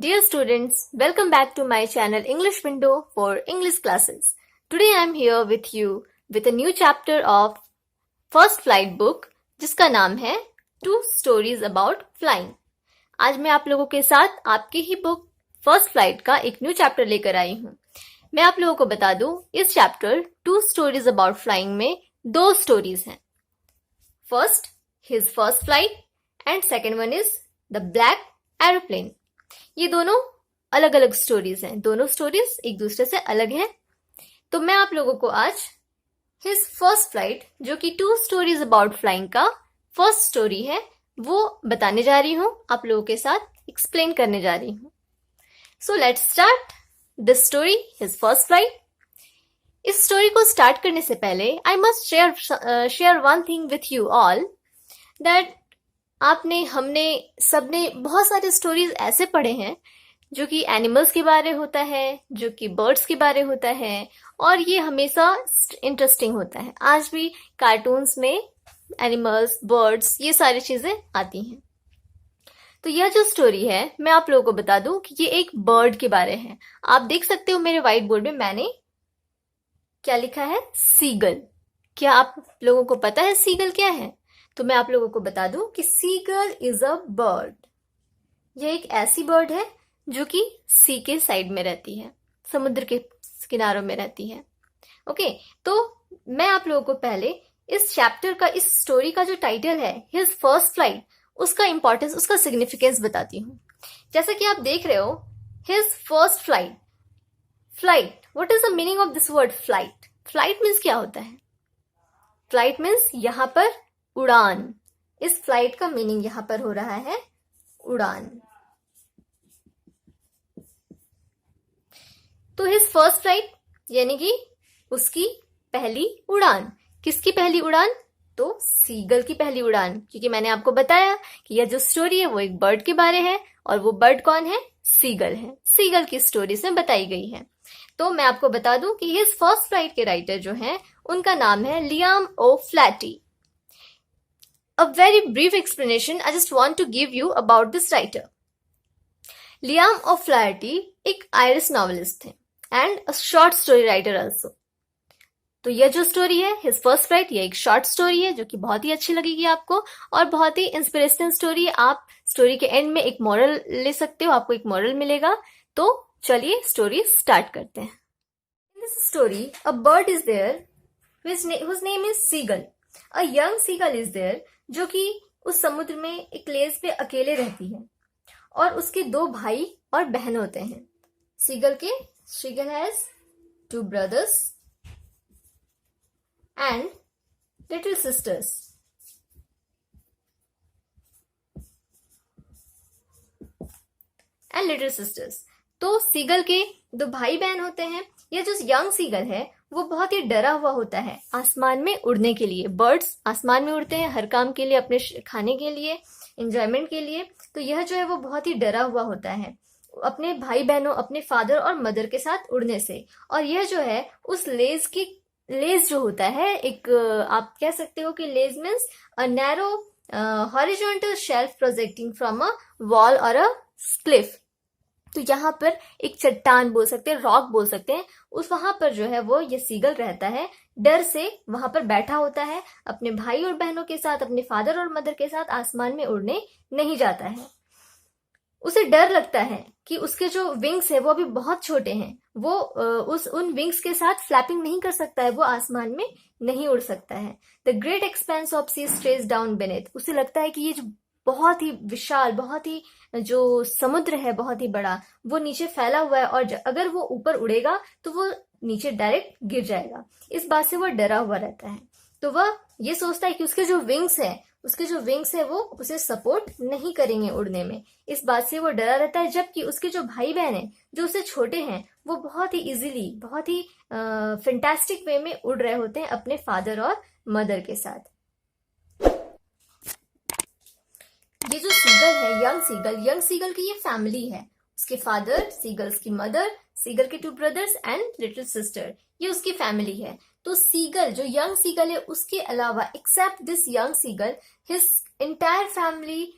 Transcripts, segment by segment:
Dear students, welcome back to my channel English Window for English classes. Today I am here with you with a new chapter of First Flight book जिसका नाम है Two Stories About Flying. आज मैं आप लोगों के साथ आपकी ही बुक फर्स्ट फ्लाइट का एक न्यू चैप्टर लेकर आई हूँ. मैं आप लोगों को बता दूं, इस chapter two stories about flying में दो स्टोरीज हैं. First his first flight and second one is the black aeroplane. ये दोनों अलग अलग स्टोरीज हैं. दोनों स्टोरीज एक दूसरे से अलग हैं. तो मैं आप लोगों को आज हिज फर्स्ट फ्लाइट, जो कि टू स्टोरीज अबाउट फ्लाइंग का फर्स्ट स्टोरी है, वो बताने जा रही हूँ, आप लोगों के साथ एक्सप्लेन करने जा रही हूँ. So let's start this story, his first flight. इस स्टोरी को स्टार्ट करने से पहले I must share one thing with you all, that हमने सबने बहुत सारे स्टोरीज ऐसे पढ़े हैं जो कि एनिमल्स के बारे होता है, जो कि बर्ड्स के बारे होता है, और ये हमेशा इंटरेस्टिंग होता है. आज भी कार्टून्स में एनिमल्स, बर्ड्स, ये सारी चीजें आती हैं. तो यह जो स्टोरी है, मैं आप लोगों को बता दूं कि ये एक बर्ड के बारे है. आप देख सकते हो मेरे व्हाइट बोर्ड में मैंने क्या लिखा है, सीगल. क्या आप लोगों को पता है सीगल क्या है? तो मैं आप लोगों को बता दूं कि सीगल इज अ बर्ड. यह एक ऐसी बर्ड है जो कि सी के साइड में रहती है, समुद्र के किनारों में रहती है. ओके, तो मैं आप लोगों को पहले इस चैप्टर का, इस स्टोरी का जो टाइटल है हिज फर्स्ट फ्लाइट, उसका इंपॉर्टेंस, उसका सिग्निफिकेंस बताती हूँ. जैसा कि आप देख रहे हो, his first flight. Flight, what is the meaning of this word flight? Flight means क्या होता है? फ्लाइट मीन्स यहाँ पर उड़ान. इस फ्लाइट का मीनिंग यहां पर हो रहा है उड़ान. तो हिज फर्स्ट फ्लाइट यानी कि उसकी पहली उड़ान. किसकी पहली उड़ान? तो सीगल की पहली उड़ान. क्योंकि मैंने आपको बताया कि यह जो स्टोरी है वो एक बर्ड के बारे है, और वो बर्ड कौन है? सीगल है. सीगल की स्टोरी से बताई गई है. तो मैं आपको बता दूं कि हिज फर्स्ट फ्लाइट के राइटर जो हैं, उनका नाम है Liam O'Flaherty. A very brief explanation I just want to give you about this writer. Liam O'Flaherty एक आयरिश नॉवेलिस्ट थे and a short story writer also. तो यह जो स्टोरी है हिज फर्स्ट फ्लाइट, ये एक शॉर्ट स्टोरी है जो कि बहुत ही अच्छी लगेगी आपको, और बहुत ही इंस्पिरेशनल स्टोरी है. आप स्टोरी के एंड में एक मॉरल ले सकते हो, आपको एक मॉरल मिलेगा. तो चलिए स्टोरी स्टार्ट करते हैं. In this story a bird is there whose name is seagull. A young seagull is there, जो कि उस समुद्र में एक लेज पे अकेले रहती है, और उसके दो भाई और बहन होते हैं. Seagull has two brothers and little sisters. तो सीगल के दो भाई बहन होते हैं. यह जो यंग सीगल है वो बहुत ही डरा हुआ होता है आसमान में उड़ने के लिए. बर्ड्स आसमान में उड़ते हैं हर काम के लिए, अपने खाने के लिए, एंजॉयमेंट के लिए. तो यह जो है वो बहुत ही डरा हुआ होता है अपने भाई बहनों, अपने फादर और मदर के साथ उड़ने से. और यह जो है उस लेज जो होता है, एक आप कह सकते हो कि ledge means a narrow horizontal shelf projecting from a wall और अ क्लिफ. तो यहाँ पर एक चट्टान बोल सकते हैं, रॉक बोल सकते हैं, उस वहां पर जो है वो ये सीगल रहता है. डर से वहां पर बैठा होता है, अपने भाई और बहनों के साथ, अपने फादर और मदर के साथ आसमान में उड़ने नहीं जाता है. उसे डर लगता है कि उसके जो विंग्स है वो अभी बहुत छोटे हैं, वो उन विंग्स के साथ फ्लैपिंग नहीं कर सकता है, वो आसमान में नहीं उड़ सकता है. The great expanse of sea stretched down beneath. उसे लगता है कि ये जो बहुत ही विशाल, बहुत ही जो समुद्र है बहुत ही बड़ा, वो नीचे फैला हुआ है, और अगर वो ऊपर उड़ेगा तो वो नीचे डायरेक्ट गिर जाएगा. इस बात से वो डरा हुआ रहता है. तो वह ये सोचता है कि उसके जो विंग्स है वो उसे सपोर्ट नहीं करेंगे उड़ने में. इस बात से वो डरा रहता है. जबकि उसके जो भाई बहन है जो उससे छोटे हैं, वो बहुत ही इजीली, बहुत ही फैंटास्टिक वे में उड़ रहे होते हैं अपने फादर और मदर के साथ. ये जो सीगल है, यंग सीगल की ये फैमिली है. उसके फादर, सीगल्स की मदर, सीगल के to brothers and little sister, ये उसकी फैमिली है. तो सीगल, जो यंग सीगल है, उसके अलावा except this young seagull, his entire family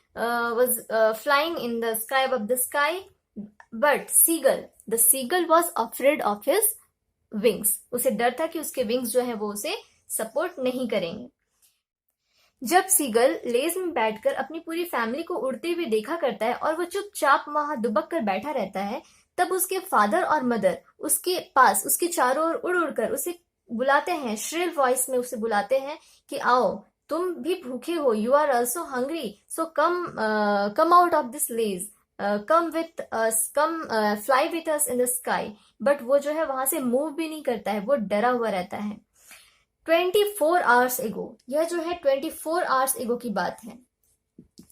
was flying in the sky, above the sky, but seagull, the seagull was afraid of his wings, उसे डर था कि उसके विंग्स जो है वो उसे सपोर्ट नहीं करेंगे। जब सीगल लेज में बैठकर अपनी पूरी फैमिली को उड़ते हुए देखा करता है और वो चुपचाप वहां दुबक कर बैठा रहता है, तब उसके फादर और मदर उसके पास उसके चारों ओर उड़ उड़कर उसे बुलाते हैं, श्रिल वॉइस में उसे बुलाते हैं कि आओ, तुम भी भूखे हो, you are also hungry, so come out of this ledge, come with us, come fly with us in the sky. But वो जो है वहां से मूव भी नहीं करता है, वो डरा हुआ रहता है। 24 आवर्स एगो, यह जो है 24 आवर्स एगो की बात है।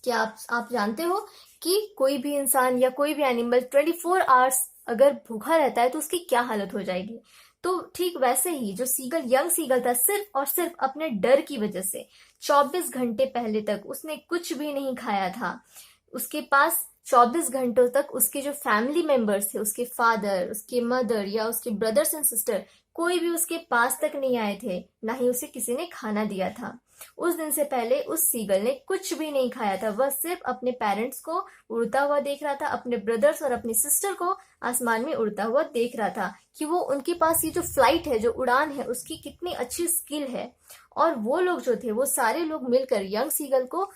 क्या आप जानते हो कि कोई भी इंसान या कोई भी एनिमल 24 आवर्स अगर भूखा रहता है तो उसकी क्या हालत हो जाएगी। तो ठीक वैसे ही जो सीगल, यंग सीगल था, सिर्फ और सिर्फ अपने डर की वजह से 24 घंटे पहले तक उसने कुछ भी नहीं खाया था। उसके पास 24 घंटों तक उसके जो फैमिली मेंबर्स थे, उसके फादर, उसके मदर या उसके ब्रदर्स एंड सिस्टर, कोई भी उसके पास तक नहीं आए थे, ना ही उसे किसी ने खाना दिया था। उस दिन से पहले उस सीगल ने कुछ भी नहीं खाया था, वह सिर्फ अपने पेरेंट्स को उड़ता हुआ देख रहा था, अपने ब्रदर्स और अपनी सिस्टर को आसमान में उड़ता हुआ देख रहा था कि वो उनके पास ये जो फ्लाइट है, जो उड़ान है, उसकी कितनी अच्छी स्किल है। और वो लोग जो थे, वो सारे लोग मिलकर यंग सीगल को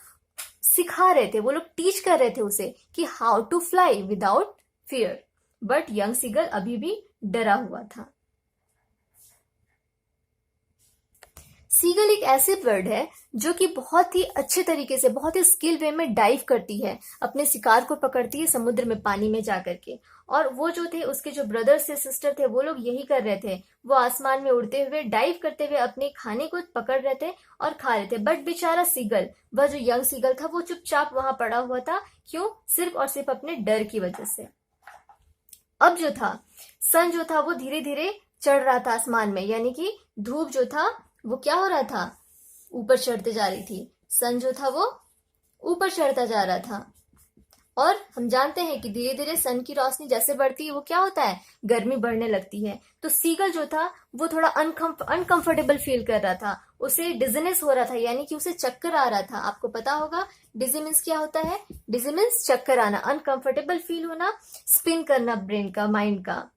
सिखा रहे थे, वो लोग टीच कर रहे थे उसे कि how to fly without fear. But young seagull अभी भी डरा हुआ था। सीगल एक ऐसी बर्ड है जो कि बहुत ही अच्छे तरीके से, बहुत ही स्किल वे में डाइव करती है, अपने शिकार को पकड़ती है समुद्र में, पानी में जाकर के। और वो जो थे, उसके जो ब्रदर्स से सिस्टर थे, वो लोग यही कर रहे थे, वो आसमान में उड़ते हुए, डाइव करते हुए अपने खाने को पकड़ रहे थे और खा रहे थे। बट बेचारा सीगल, वह जो यंग सीगल था, वो चुपचाप वहां पड़ा हुआ था। क्यों? सिर्फ और सिर्फ अपने डर की वजह से। अब जो था, सन जो था वो धीरे धीरे चढ़ रहा था आसमान में, यानी कि धूप जो था वो क्या हो रहा था, ऊपर चढ़ते जा रही थी। सन जो था वो ऊपर चढ़ता जा रहा था। और हम जानते हैं कि धीरे धीरे सन की रोशनी जैसे बढ़ती है, वो क्या होता है, गर्मी बढ़ने लगती है। तो सीगल जो था वो थोड़ा अनकंफर्टेबल फील कर रहा था, उसे डिजीनेस हो रहा था, यानी कि उसे चक्कर आ रहा था। आपको पता होगा डिजी मीन्स क्या होता है? डिजी मीन्स चक्कर आना, अनकंफर्टेबल फील होना, स्पिन करना ब्रेन का, माइंड का।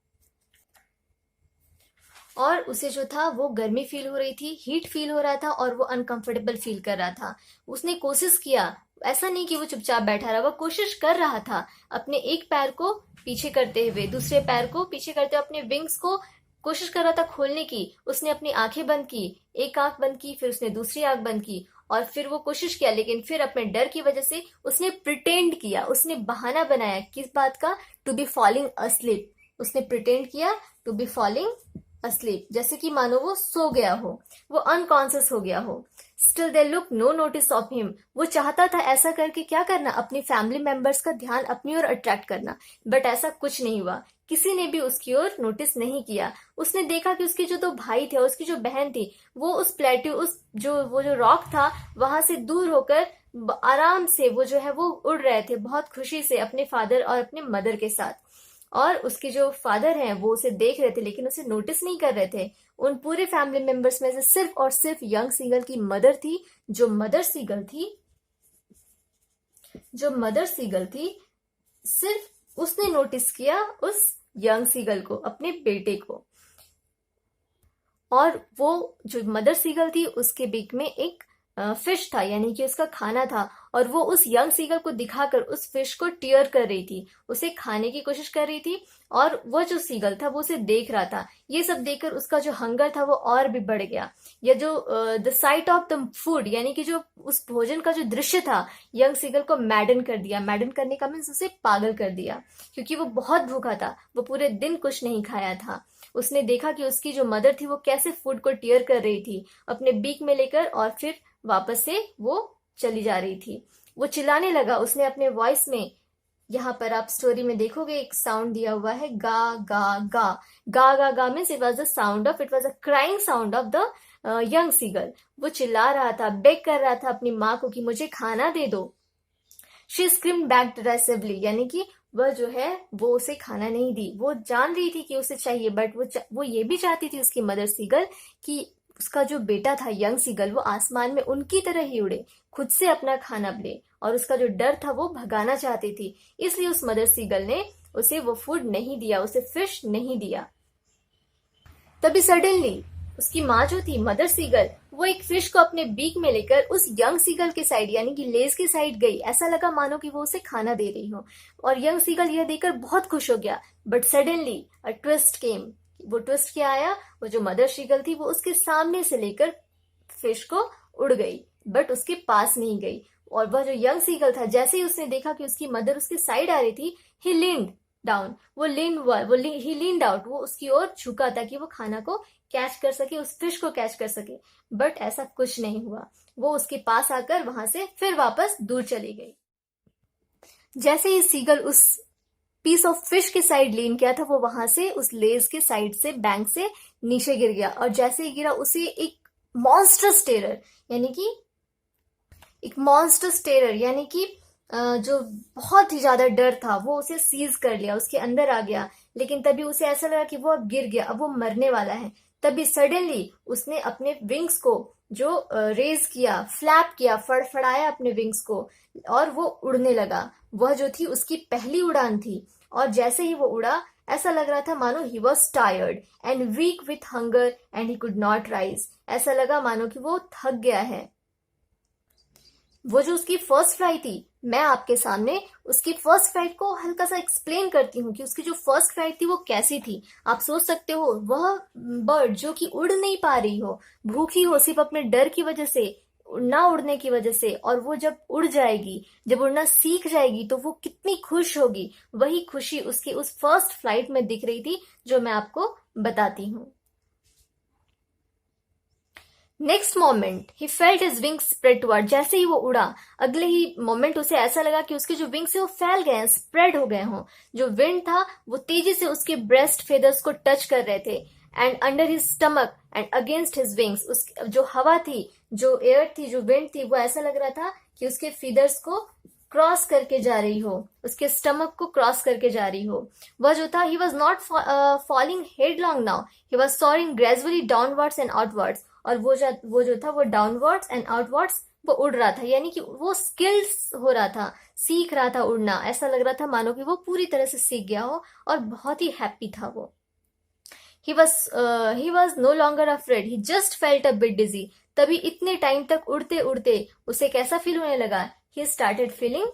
और उसे जो था वो गर्मी फील हो रही थी, हीट फील हो रहा था और वो अनकंफर्टेबल फील कर रहा था। उसने कोशिश किया, ऐसा नहीं कि वो चुपचाप बैठा रहा, वो कोशिश कर रहा था अपने एक पैर को पीछे करते हुए, दूसरे पैर को पीछे करते हुए, अपने विंग्स को कोशिश कर रहा था खोलने की। उसने अपनी आंखें बंद की, एक आंख बंद की, फिर उसने दूसरी आंख बंद की और फिर वो कोशिश किया, लेकिन फिर अपने डर की वजह से उसने प्रिटेंड किया, उसने बहाना बनाया। किस बात का? To be falling asleep. उसने प्रिटेंड किया टू बी फॉलिंग अस्लीप, जैसे कि मानो वो सो गया हो, वो अनकॉन्शियस हो गया हो। Still they look no notice of him. वो चाहता था ऐसा करके क्या करना, अपनी फैमिली मेंबर्स का ध्यान अपनी ओर अट्रैक्ट करना, बट ऐसा कुछ नहीं हुआ, किसी ने भी उसकी ओर नोटिस नहीं किया। उसने देखा कि उसके जो दो भाई थे, उसकी जो बहन थी, वो उस प्लेट्यू, वो जो रॉक था, वहां से दूर होकर आराम से वो जो है वो उड़ रहे थे, बहुत खुशी से अपने फादर और अपने मदर के साथ। और उसके जो फादर हैं वो उसे देख रहे थे, लेकिन उसे नोटिस नहीं कर रहे थे। उन पूरे फैमिली मेंबर्स में से सिर्फ और सिर्फ यंग सीगल की मदर थी, जो मदर सीगल थी, सिर्फ उसने नोटिस किया उस यंग सीगल को, अपने बेटे को। और वो जो मदर सीगल थी, उसके बीक में एक फिश था, यानी कि उसका खाना था, और वो उस यंग सीगल को दिखाकर उस फिश को टीयर कर रही थी, उसे खाने की कोशिश कर रही थी। और वो जो सीगल था वो उसे देख रहा था। ये सब देखकर उसका जो हंगर था वो और भी बढ़ गया। या जो the site of the food, यानी कि जो उस भोजन का जो दृश्य था, यंग सीगल को मैडन कर दिया। मैडन करने का मीन्स उसे पागल कर दिया, क्योंकि वो बहुत भूखा था, वो पूरे दिन कुछ नहीं खाया था। उसने देखा कि उसकी जो मदर थी वो कैसे फूड को टीयर कर रही थी अपने बीक में लेकर, और फिर वापस से वो चली जा रही थी। वो चिल्लाने लगा, उसने अपने वॉइस में, यहाँ पर आप स्टोरी में देखोगे एक साउंड दिया हुआ है, गा गा गा। गा गा गा means it was a crying sound of the young seagull. वो चिल्ला रहा था, बेग कर रहा था अपनी माँ को कि मुझे खाना दे दो। शी स्क्रीम्ड बैक डिराइसिवली, यानी कि वह जो है वो उसे खाना नहीं दी। वो जान रही थी कि उसे चाहिए, बट वो ये भी चाहती थी, उसकी मदर सीगल, कि उसका जो बेटा था यंग सीगल, वो आसमान में उनकी तरह ही उड़े, खुद से अपना खाना ले। और उसका जो डर था वो भगाना चाहती थी। इसलिए उस मदर सीगल ने उसे वो फूड नहीं दिया, उसे फिश नहीं दिया। तभी सडनली उसकी माँ जो थी, मदर सीगल, वो एक फिश को अपने बीक में लेकर उस यंग सीगल के साइड यानी कि लेज के साइड गई। ऐसा लगा मानो कि वो उसे खाना दे रही हो, और यंग सीगल यह देखकर बहुत खुश हो गया। बट सडनली अ ट्विस्ट केम। वो ट्विस्ट क्या आया? वो जो मदर सीगल थी वो उसके सामने से लेकर फिश को उड़ गई, बट उसके पास नहीं गई। और वह जो यंग सीगल था, जैसे ही उसने देखा कि उसकी मदर उसके साइड आ रही थी, ही लीन्ड डाउन। ही लीन्ड आउट, वो उसकी ओर झुका ताकि वो खाना को कैच कर सके, उस फिश को कैच कर सके। बट ऐसा कुछ नहीं हुआ। वो उसके पास आकर वहां से फिर वापस दूर चली गई। जैसे ही सीगल उस पीस ऑफ फिश के साइड लीन किया था, वो वहां से उस लेज के साइड से बैंक से नीचे गिर गया। और जैसे ही गिरा, उसे एक मॉन्स्टर्स टेरर यानी कि जो बहुत ही ज्यादा डर था वो उसे सीज कर लिया, उसके अंदर आ गया। लेकिन तभी उसे ऐसा लगा कि वो अब गिर गया, अब वो मरने वाला है। तभी सडनली उसने अपने विंग्स को जो रेज किया, फ्लैप किया, फड़फड़ाया अपने विंग्स को, और वो उड़ने लगा। वह जो थी उसकी पहली उड़ान थी। और जैसे ही वो उड़ा, ऐसा लग रहा था मानो he was tired and weak with hunger and he could not rise. ऐसा लगा मानो कि वो थक गया है। वो जो उसकी फर्स्ट फ्लाइट थी, मैं आपके सामने उसकी फर्स्ट फ्लाइट को हल्का सा एक्सप्लेन करती हूँ कि उसकी जो फर्स्ट फ्लाइट थी वो कैसी थी। आप सोच सकते हो, वह बर्ड जो कि उड़ नहीं पा रही हो, भूखी हो सिर्फ अपने डर की वजह से, ना उड़ने की वजह से, और वो जब उड़ जाएगी, जब उड़ना सीख जाएगी, तो वो कितनी खुश होगी। वही खुशी उसकी उस फर्स्ट फ्लाइट में दिख रही थी, जो मैं आपको बताती हूँ। Next moment he felt his wings spread toward. जैसे ही वो उड़ा, अगले ही मोमेंट उसे ऐसा लगा कि उसके जो विंग्स है वो फैल गए हैं, स्प्रेड हो गए हों। जो विंड था वो तेजी से उसके ब्रेस्ट फेदर्स को टच कर रहे थे, and under his stomach and against his wings. उस जो हवा थी, जो एयर थी, जो विंड थी, वो ऐसा लग रहा था कि उसके फीदर्स को क्रॉस करके जा रही हो, उसके स्टमक को क्रॉस करके जा रही हो। वह जो था, he was not falling headlong now, he was soaring gradually downwards and outwards. और वो जो था वो डाउनवर्ड्स एंड आउटवर्ड्स वो उड़ रहा था, यानी कि वो स्किल्स हो रहा था, सीख रहा था उड़ना। ऐसा लग रहा था मानो कि वो पूरी तरह से सीख गया हो, और बहुत ही हैप्पी था वो। he was no longer afraid, he just felt a bit dizzy। तभी इतने टाइम तक उड़ते उड़ते उसे कैसा फील होने लगा? he started feeling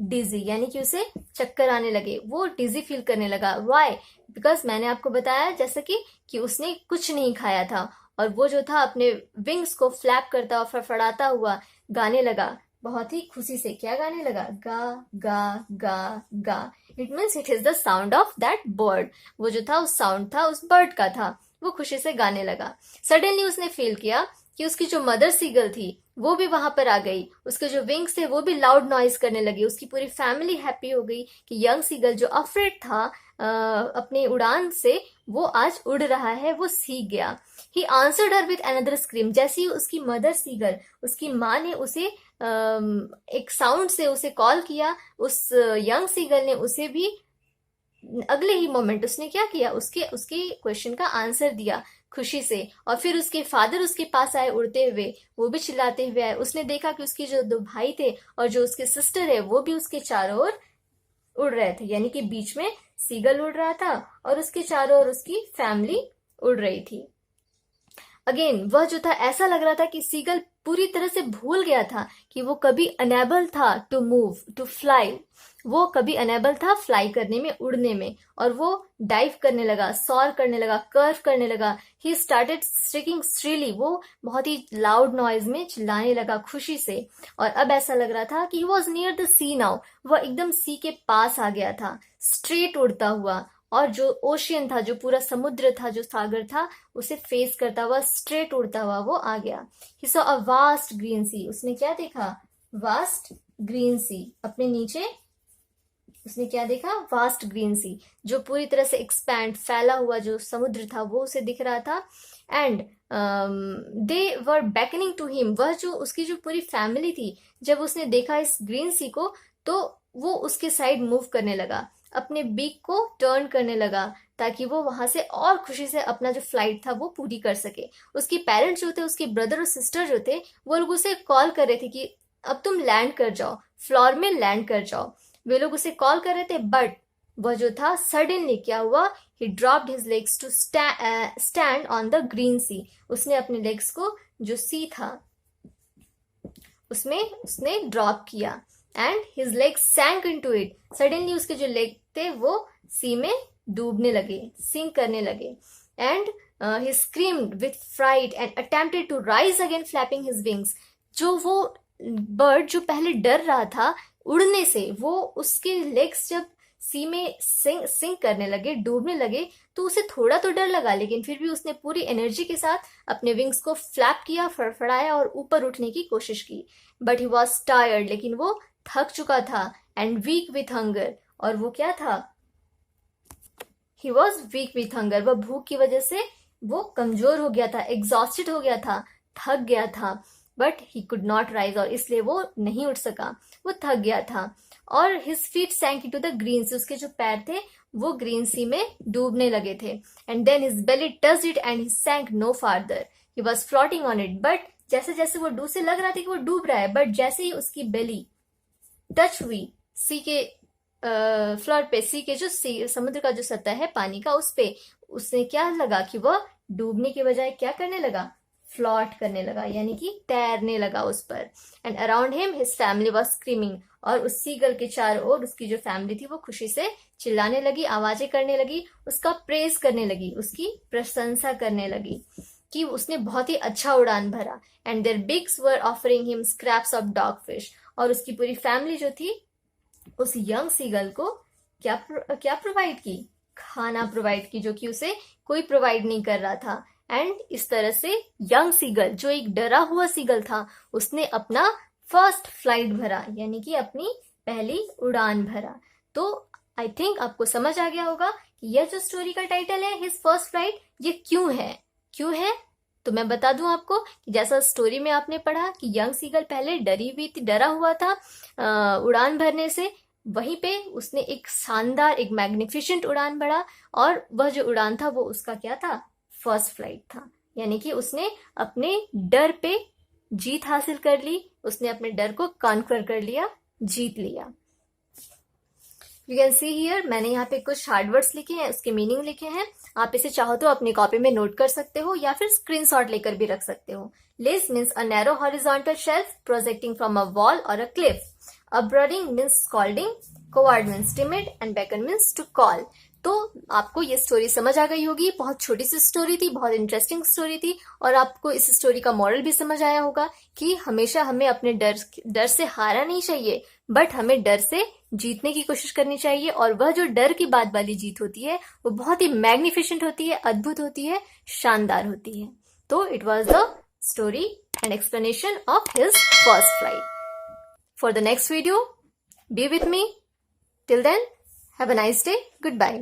dizzy, यानी कि उसे चक्कर आने लगे, वो डिजी फील करने लगा। why? बिकॉज मैंने आपको बताया जैसा कि उसने कुछ नहीं खाया था, और वो जो था अपने विंग्स को फ्लैप करता और फड़फड़ाता हुआ गाने लगा, बहुत ही खुशी से। क्या गाने लगा? गा गा गा गा। It means it is the sound of that bird. वो जो था उस साउंड था उस बर्ड का था। वो खुशी से गाने लगा। सडनली उसने फील किया कि उसकी जो मदर सीगल थी वो भी वहां पर आ गई। उसके जो विंग्स थे वो भी लाउड नॉइज करने लगी। उसकी पूरी फैमिली हैप्पी हो गई कि यंग सीगल जो अफ्रेड था अपनी उड़ान से, वो आज उड़ रहा है, वो सीख गया। He answered her with another scream. जैसे ही उसकी मदर सीगल, उसकी माँ ने उसे एक साउंड से उसे कॉल किया, उस यंग सीगल ने उसे भी अगले ही मोमेंट उसने क्या किया, उसके क्वेश्चन का आंसर दिया खुशी से। और फिर उसके फादर उसके पास आए उड़ते हुए, वो भी चिल्लाते हुए आए। उसने देखा कि उसके जो दो भाई थे और जो उसके सिस्टर है वो भी उसके चारों ओर उड़ रहे थे, यानी कि बीच में सीगल उड़ रहा था और उसके चारों ओर उसकी फैमिली उड़ रही थी। अगेन वह जो था, ऐसा लग रहा था कि सीगल पूरी तरह से भूल गया था कि वो कभी अनेबल था टू मूव, टू फ्लाई। वो कभी अनेबल था फ्लाई करने में, उड़ने में। और वो डाइव करने लगा, सॉर करने लगा, कर्व करने लगा। He started shrieking shrilly. वो बहुत ही लाउड नॉइज में चिल्लाने लगा खुशी से। और अब ऐसा लग रहा था कि he was near the sea now. वह एकदम सी के पास आ गया था, स्ट्रेट उड़ता हुआ। और जो ओशियन था, जो पूरा समुद्र था, जो सागर था, उसे फेस करता हुआ, स्ट्रेट उड़ता हुआ वो आ गया। He saw a vast green sea. उसने क्या देखा? Vast green sea. अपने नीचे उसने क्या देखा? वास्ट ग्रीन सी, जो पूरी तरह से एक्सपैंड, फैला हुआ जो समुद्र था वो उसे दिख रहा था। And they were beckoning to him. वह जो उसकी जो पूरी फैमिली थी, जब उसने देखा इस ग्रीन सी को, तो वो उसके साइड मूव करने लगा, अपने बीक को टर्न करने लगा, ताकि वो वहां से और खुशी से अपना जो फ्लाइट था वो पूरी कर सके। उसके पेरेंट्स जो थे, उसके ब्रदर और सिस्टर जो थे, वो लोग उसे कॉल कर रहे थे कि अब तुम लैंड कर जाओ, फ्लोर में लैंड कर जाओ। वे लोग उसे कॉल कर रहे थे, बट वह जो था सडनली क्या हुआ, he dropped his legs to stand on the green sea. उसने अपने लेग्स को जो सी था उसमें उसने ड्रॉप किया, and his legs sank into it. Suddenly उसके जो लेग थे वो सी में डूबने लगे, सिंक करने लगे। And he screamed with fright and attempted to rise again flapping his wings. जो वो बर्ड जो पहले डर रहा था उड़ने से, वो उसके लेग्स जब सी में सिंक करने लगे, डूबने लगे, तो उसे थोड़ा तो डर लगा, लेकिन फिर भी उसने पूरी एनर्जी के साथ अपने विंग्स को फ्लैप किया, फड़फड़ाया और ऊपर उठने की कोशिश की। बट ही वॉज टायर्ड, लेकिन वो थक चुका था, एंड वीक विथ हंगर। और वो क्या था, he was weak with hunger. वह भूख की वजह से वो कमजोर हो गया था, एग्जॉस्टेड हो गया था, थक गया था। But he could not rise, और इसलिए वो नहीं उठ सका, वो थक गया था। और his feet sank into the green sea, उसके जो पैर थे वो ग्रीन सी में डूबने लगे थे। And then his belly touched it and he sank no farther, he was floating on it. But जैसे जैसे वो से लग रहा था कि वो डूब रहा है, बट जैसे ही उसकी बेली टच हुई सी के फ्लोर पे, सी के जो समुद्र का जो सतह है पानी का, उस पे उसने क्या लगा कि वह डूबने के बजाय क्या करने लगा, फ्लॉट करने लगा, यानी कि तैरने लगा उस पर। And around him his family was screaming, और उस सीगल के चारों ओर उसकी जो फैमिली थी वो खुशी से चिल्लाने लगी, आवाजें करने लगी, उसका प्रेज करने लगी, उसकी प्रशंसा करने लगी कि उसने बहुत ही अच्छा उड़ान भरा। And their beaks were offering him scraps of dogfish, और उसकी पूरी फैमिली जो थी उस यंग सीगल को क्या प्रोवाइड की, खाना प्रोवाइड की, जो कि उसे कोई प्रोवाइड नहीं कर रहा था। एंड इस तरह से यंग सीगल, जो एक डरा हुआ सीगल था, उसने अपना फर्स्ट फ्लाइट भरा, यानी कि अपनी पहली उड़ान भरा। तो आई थिंक आपको समझ आ गया होगा कि यह जो स्टोरी का टाइटल है, हिज फर्स्ट फ्लाइट, ये क्यों है। तो मैं बता दूं आपको कि जैसा स्टोरी में आपने पढ़ा कि यंग सीगल पहले डरा हुआ था उड़ान भरने से, वहीं पे उसने एक शानदार, एक मैग्निफिसेंट उड़ान भरा, और वह जो उड़ान था वो उसका क्या था, फर्स्ट फ्लाइट था। यानी कि उसने अपने डर पे जीत हासिल कर ली, उसने अपने डर को कॉन्कर कर लिया, जीत लिया। यू कैन सी हियर, मैंने यहाँ पे कुछ हार्ड वर्ड्स लिखे हैं, उसके मीनिंग लिखे हैं। आप इसे चाहो तो अपनी कॉपी में नोट कर सकते हो, या फिर स्क्रीनशॉट लेकर भी रख सकते हो। Ledge means a narrow horizontal shelf projecting from a wall और a cliff. Upbraiding means scolding, coward means timid, and beckon means to call. तो आपको ये स्टोरी समझ आ गई होगी। बहुत छोटी सी स्टोरी थी, बहुत इंटरेस्टिंग स्टोरी थी, और आपको इस स्टोरी का मॉरल भी समझ आया होगा कि हमेशा हमें अपने डर से हारना नहीं चाहिए, बट हमें डर से जीतने की कोशिश करनी चाहिए। और वह जो डर की बात वाली जीत होती है वो बहुत ही मैग्निफिसेंट होती है, अद्भुत होती है, शानदार होती है। तो it was the story and explanation of his first flight. For the next video, be with me. Till then, have a nice day. Goodbye.